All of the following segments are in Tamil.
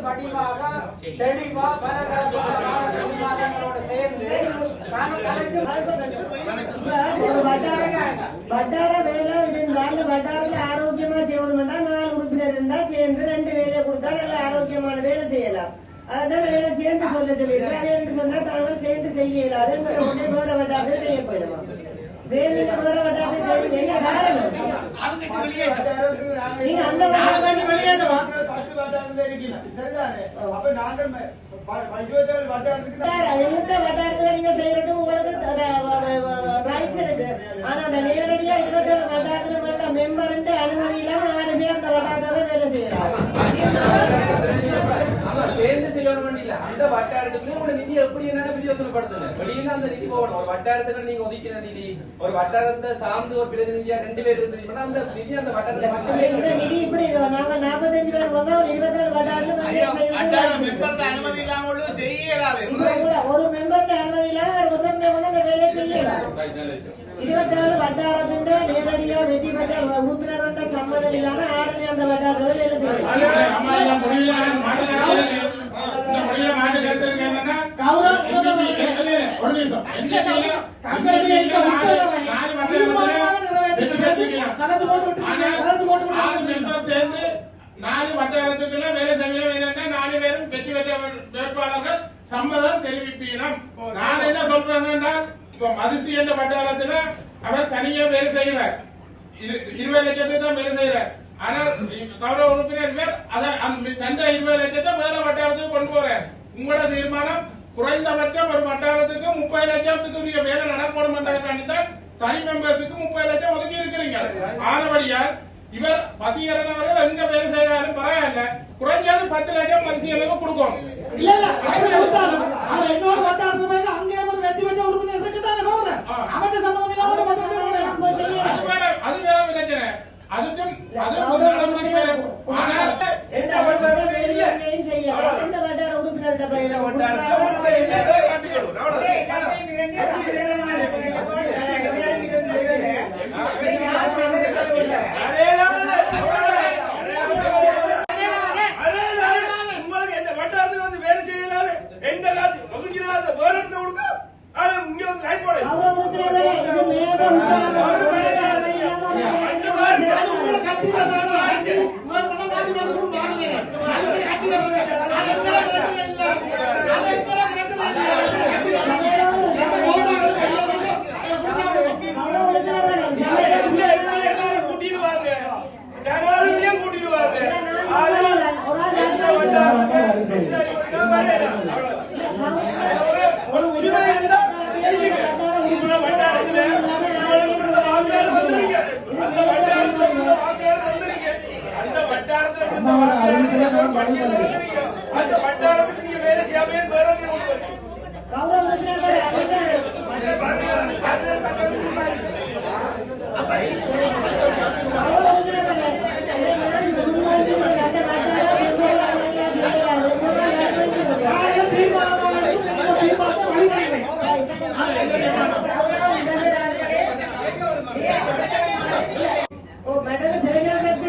வடிவாக தெளிவா பலதரப்பட்ட சேர்ந்து ஒரு வட்டார வேலை இருந்தால் வட்டாரத்தில் ஆரோக்கியமா செய்யணும்னா 4 உறுப்பினர் இருந்தா சேர்ந்து 2 வேலையை கொடுத்தா நல்ல ஆரோக்கியமான வேலை செய்யலாம். அதான் வேலை சேர்ந்து சொல்ல சொல்லியிருக்கேன். சொன்னா தாங்கள் சேர்ந்து செய்ய இயலாது. வேற வட்டாரத்தை செய்ய போயிடுமா? வேற வட்டாரத்தை செய்ய என்ன காரணம்? நீங்க அந்த வட்டாரத்துக்கு நீங்க செய்யறது உங்களுக்கு ரைட்ஸ் இருக்கு. ஆனா அந்த நேரடியா 27 வட்டாரத்துல மெம்பர் அனுமதி இல்லாம 6 பேர் அந்த வட்டாரத்தை வேலை செய்யலாம். சேர்ந்து செய்யணும் இல்ல. அந்த வட்டாரத்துக்குள்ள உங்க நிதி எப்படி என்னன்னு பிரயோசனப்படுத்துங்க. வெளியில அந்த நிதி போகணும். ஒரு வட்டாரத்துக்கு நீங்க ஒதுக்கின நிதி ஒரு வட்டாரத்தை சார்ந்து ஒரு பிரதிநிதியா 2 பேர் இருந்தீங்கன்னா அந்த நிதி அந்த வட்டாரத்துல மட்டுமே நிதி இப்படி நாங்க 45 பேர் கொண்டா ஒரு 27 வட்டாரத்துல மெம்பர் அனுமதி இல்லாம ஒரு மெம்பர் அனுமதி இல்லாம ஒரு முதன்மை கொண்டு அந்த வேலையை செய்யலாம். 27 வட்டாரத்தின் நேரடியா வெற்றி பெற்ற உறுப்பினர் சம்மதம் இல்லாம 6 அந்த வட்டாரத்துல வேலை செய்யலாம். நாலு வட்டாரத்துக்குள்ள வேலை செய்ய 4 பேரும் வெற்றி பெற்ற வேட்பாளர்கள் சம்மதம் தெரிவிப்பீனம். நான் என்ன சொல்றேன்னா மதிசி என்ற வட்டாரத்துல அவர் தனியா வேலை செய்கிறார். 20 லட்சத்தை தான் வேலை செய்யறார். ஆனா கௌரவ உறுப்பினர் பேர் தண்டை 20 லட்சத்தை வேற வட்டாரத்துக்கு கொண்டு போறார். உங்களோட தீர்மானம் குறைந்தபட்சம் ஒரு வட்டாரத்துக்கு 30 லட்சத்துக்குரிய வேலை நடக்கணும் என்றால் தனி மெம்பர்ஸுக்கு 30 லட்சம் ஒதுக்கி இருக்கிறீங்க. ஆனபடியால் இவர் வசீகரன் அவர்கள் எங்க வேலை செய்தாலும் பரவாயில்ல, குறைஞ்சது 10 லட்சம் வசீகரனுக்கு கொடுக்கணும். இல்ல இன்னொரு வட்டாரத்துல அங்கே வெற்றி பெற்ற உறுப்பினர் இருக்குதானே போகிறேன். அவருக்கு சம்பந்தம் இல்லாம அது வேற பிரச்சனை. அதுக்கும்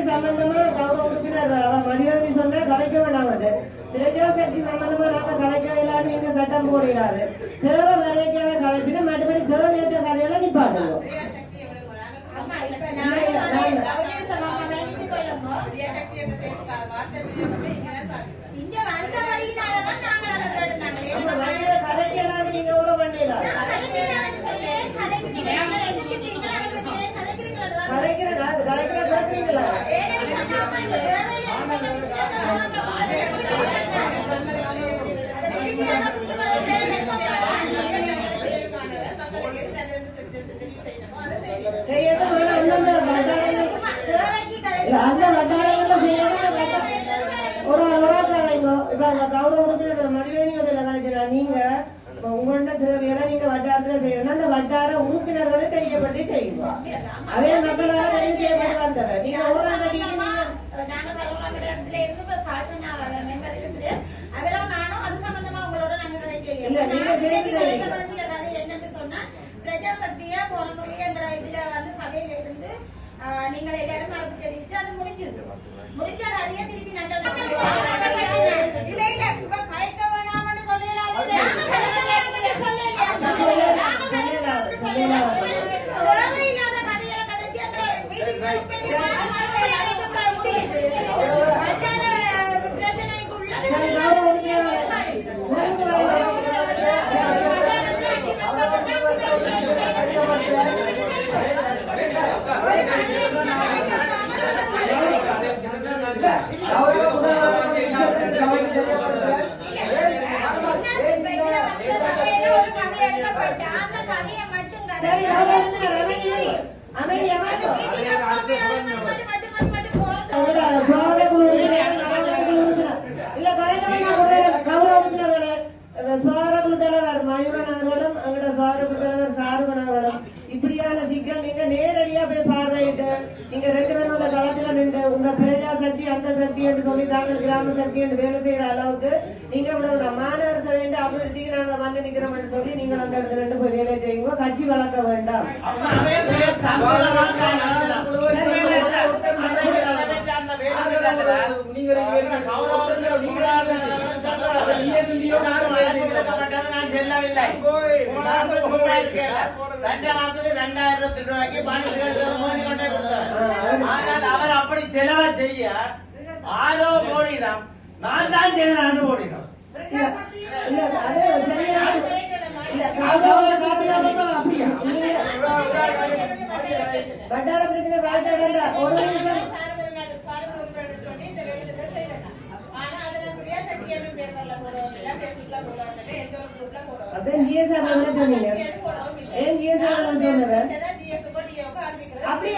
சம்பந்தமா கௌரவ உறுப்பினர் மதியானி சொன்னா கலைக்க வேண்டாம். பிரஜா சக்தி சம்பந்தமா நாங்க கலைக்க இல்லான்னு நீங்க சட்டம் போடுகிறாரு. தேவை வரைக்கவே கலைப்பினா மற்றபடி தேவையற்ற கதையெல்லாம் நிப்பாட்டுவோம். கலைக்கலாம் நீங்க எவ்வளவு பண்ணலாம் கலைக்கிற கேட்கறீங்களா? அந்த வட்டாரங்கள ஒரு கௌரவ உறுப்பினர் மதிவேணியோட கலைக்கிறார். நீங்க உங்கள்கிட்ட தேவையெல்லாம் நீங்க வட்டாரத்துல செய்யணும். அந்த வட்டார உறுப்பினர்களை தெரியப்படுத்தி செய்யுங்க. அவே மக்களால் தெரிவு செய்யப்பட்டு வந்தவர். நீங்க ஒரு பிரஜா சக்தியா போன முறையே இதுல வந்து சபையில இருந்து நீங்கள் எல்லாரும் மறுப்பு தெரிவிச்சு அது முடிஞ்சது. முடிஞ்சால் அதையே திருப்பி இப்படியான சிக்கல் நீங்க நேரடியா போய் பார்வையிட்டு நீங்க 2 பேரும் களத்துல நின்று உங்க பிரஜா சக்தி அந்த சக்தி என்று சொல்லி தாங்கள் கிராம சக்தி என்று வேலை செய்யற அளவுக்கு நீங்க இவ்வளவு மாநகர சபையின் அபிவிருத்திக்கு நாங்க வந்து நிக்கிறோம் சொல்லி நீங்கள் அந்த இடத்துல நின்று போய் வேலை செய்யுங்க. கட்சி வளர்க்க வேண்டாம். நான் செல்லவில்லை. 2000 ரூபாய்க்கு கொண்டே கொடுத்தார். ஆனால் அவர் அப்படி செலவை செய்ய 6 கோடிதான் நான் தான் செய்தேன் 2 கோடிதான். வட்டார பிரச்சனை ஒரு நிமிஷம் அப்படி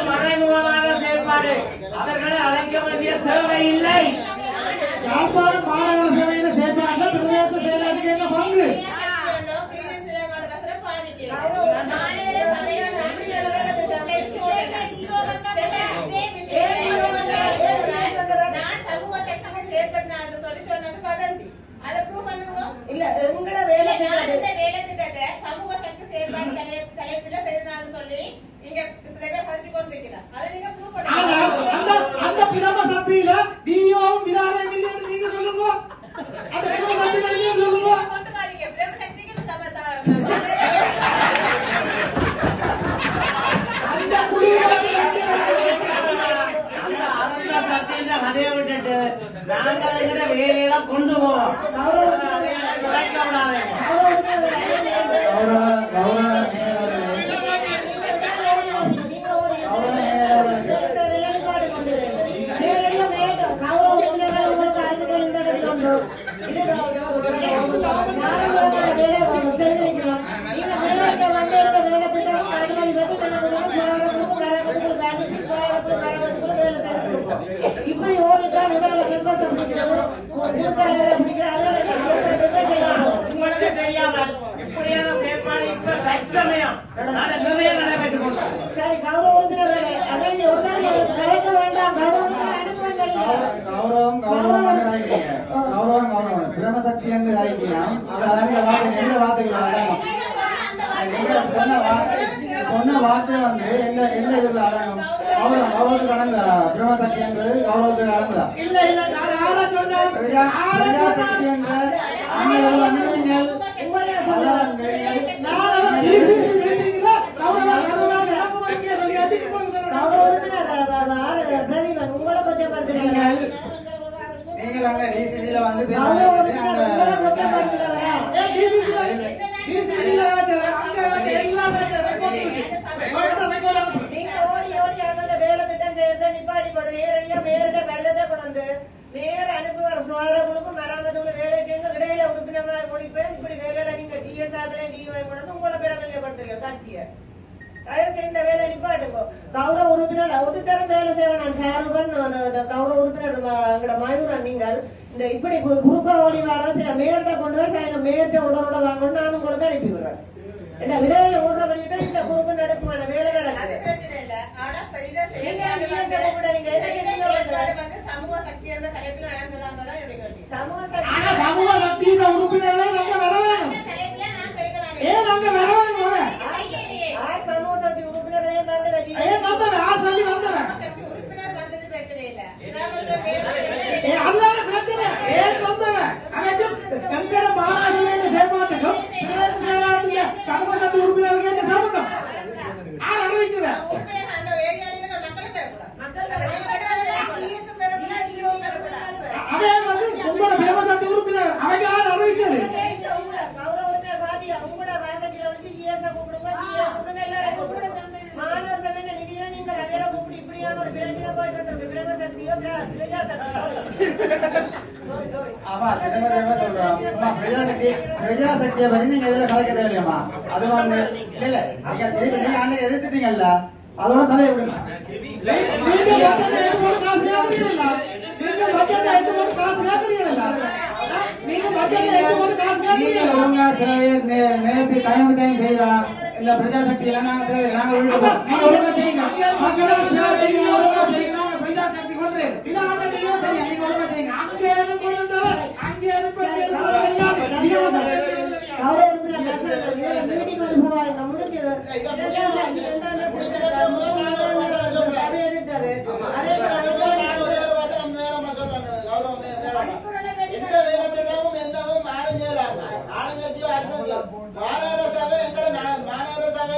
மறைமுகமான செயற்பாடு அவர்களை அழைக்க வேண்டிய தேவையில்லை. யாழ்ப்பாணம் மாநகர சபையின் செயற்பாட்டில் பிரதேச செயலாளருக்கு என்ன பங்கு? இல்ல எங்கட வேலை திட்டத்தை சமூக சக்தி செயற்பாடு தலைப்பில செய்தான்னு சொல்லி இங்க சில பேர் கருத்து கொண்டிருக்கிறார். அதை நீங்க ப்ரூவ் பண்ணுங்க. அந்த பிரம சக்தியில டிஓவும் விதானம் இல்லைன்னு நீங்க சொல்லுங்க. அந்த பிரம சக்தியில இல்லைன்னு சொல்லுங்க. கொண்டு வாரீங்க. பிரேம சக்திக்கு அந்த குழுவில அந்த சக்தியின் கதையை விட்டுட்டு நாங்கள் எங்கட வேலையெல்லாம் கொண்டு போவோம். இப்படி ஓடிதான் உங்களுக்கு தெரியாமல் இப்படியான செயற்பாடு இப்ப தற்சமயம் நடைபெற்றுக் கொண்டோம். சரி கௌரவம் கலைக்க வேண்டாம். கௌரவம் பிரமசக்தி என்று அழைக்கலாம். எந்த வார்த்தைகள் சொன்ன வார்த்தை வந்து எல்லா இதுல அடங்கும். கௌரவத்துக்கு அடங்குறா பிரமசக்தி என்று கௌரவத்துக்கு அடங்குறா. இல்ல இல்ல நான் ஆள சொன்னேன். பிரஜாசக்தி என்று நீங்கள் வந்து நீங்கள் நீங்கள் அங்க டிசிசில வந்து வேற அனுப்புவார் சுகாதாரங்களுக்கும் மராமத்துக்கும் வேலை செய்யுங்க. இடையில உறுப்பினர்களாக முடிப்பேன். இப்படி வேலையில நீங்க டிஎஸ்ஆர்ல டிஒ கொண்டு உங்களை பேர வெளியப்படுத்துங்க கட்சியை. தயவு செய்து இந்த வேலை நிப்பாட்டுங்க. கௌரவ உறுப்பினர் ஒரு தரம் வேலை செய்யணும். ஷாருகன் கௌரவ உறுப்பினர் எங்கட மயூரன் நீங்கள் இந்த இப்படி குறுக்க ஓடி வர மேயர்கிட்ட கொண்டு போய் மேயர்கிட்ட உடனோட வாங்கணும் நான் உங்களுக்கு அனுப்பி விடுறேன். என்ன விடையில ஓடுறபடிதான் இந்த குறுக்கு நடக்குமான வேலை நடக்குது. சமூக சக்தி என்ற தலைப்பில் நடந்ததாங்கதான் என்னுடைய கேள்வி. சமூக சக்தியின் உறுப்பினர்களை நாங்க வர வேணும். தலைப்பில நான் கைகளாக ஏன் நாங்க வர வேணும்? சமூக சக்தி உறுப்பினரையும் ஏன் வந்தவன் சொல்லி வந்தவன் ஒரு பிரச்சனை போய்கிட்டு இருக்கு. பிரேம சக்தியோ பிரஜா சக்தியோ. ஆமா திரும்ப திரும்ப சொல்றோம். சும்மா பிரஜாசக்தியை பத்தி நீங்க எதுல கலைக்க தேவையில்லையம்மா. அது வந்து இல்ல நீங்க திருப்பி நீங்க அன்னைக்கு எதிர்த்துட்டீங்கல்ல, அதோட கதையை விடுங்க. நீங்க பட்ஜெட் எடுத்து காசு கேக்குறீங்களா? நீங்க பட்ஜெட் எடுத்து காசு நீங்க கேக்குறீங்களா? ஒழுங்கா நேரத்துக்கு டைம் செய்தா இந்த பிரஜாசக்தி எல்லாம் நாங்க விட்டுப்போம். நீங்க ஒழுங்கா செய்யுங்க. மக்களுக்கு சேவை செய்யுங்க, ஒழுங்கா செய்யுங்க. நாங்க பிரஜாசக்தி கொண்டு இதை ஆட்ட நீங்க சரி நீங்க ஒழுங்கா செய்யுங்க. அங்கே இருப்பவர் அங்கே மீட்டிங் வந்து போவாருங்க முடிஞ்சது. எந்த வேலை திட்டமும் எந்தவும் மாறும் செய்யலாம். ஆளுங்கட்சியோ அரசு மாநகர சபை எங்களை மாநகர சபை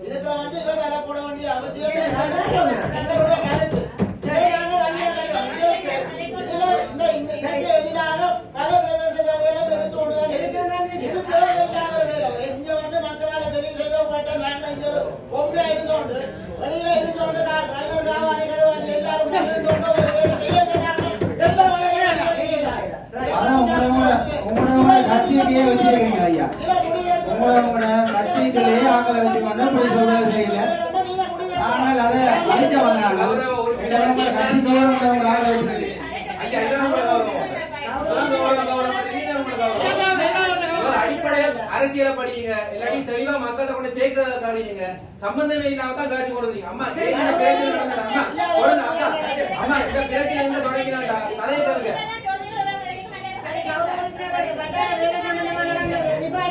இதுக்கு வந்து இவர் தலை போட வேண்டிய அவசியம் எங்களுடைய கருத்து. எதிராக பல பிரதேச சபைகளும் எடுத்து கொண்டுதான் இருக்கு. இது தேவையில்லாத வேலை. இங்க வந்து மக்களால் தெரிவு செய்யப்பட்ட நாங்கள் இங்க ஒப்பியா இருந்தோண்டு வெளியில இருந்தோண்டு கலைஞர் காவாதிகள் எல்லாரும் இருந்தோண்டு ஒரு வேலை செய்ய எந்த உங்களோட கட்சியிலேயே வச்சிருக்கீங்க ஐயா. உங்களோட கட்சிகளே ஆக்களை வச்சுக்கொண்டு போய் சொல்றது தெரியல. ஆனால் அதை அழிக்க வந்தாங்க. கட்சிக்கே உங்களோட ஆக்களை வச்சிருக்கீங்க. ஐயா அடிப்படையில் அரசியலை படியுங்க, இல்லாட்டி தெளிவா மக்கள்கிட்ட கொண்டு சேர்க்கிறத காணிங்க. சம்பந்தமே இல்லாம தான் காட்சி கொடுத்தீங்க. அம்மா கேட்கிற பேச்சு நடந்தது. அம்மா ஒழுங்கு அம்மா இந்த பேச்சில இருந்து தொடங்கினாண்டா கதையை பாருங்க.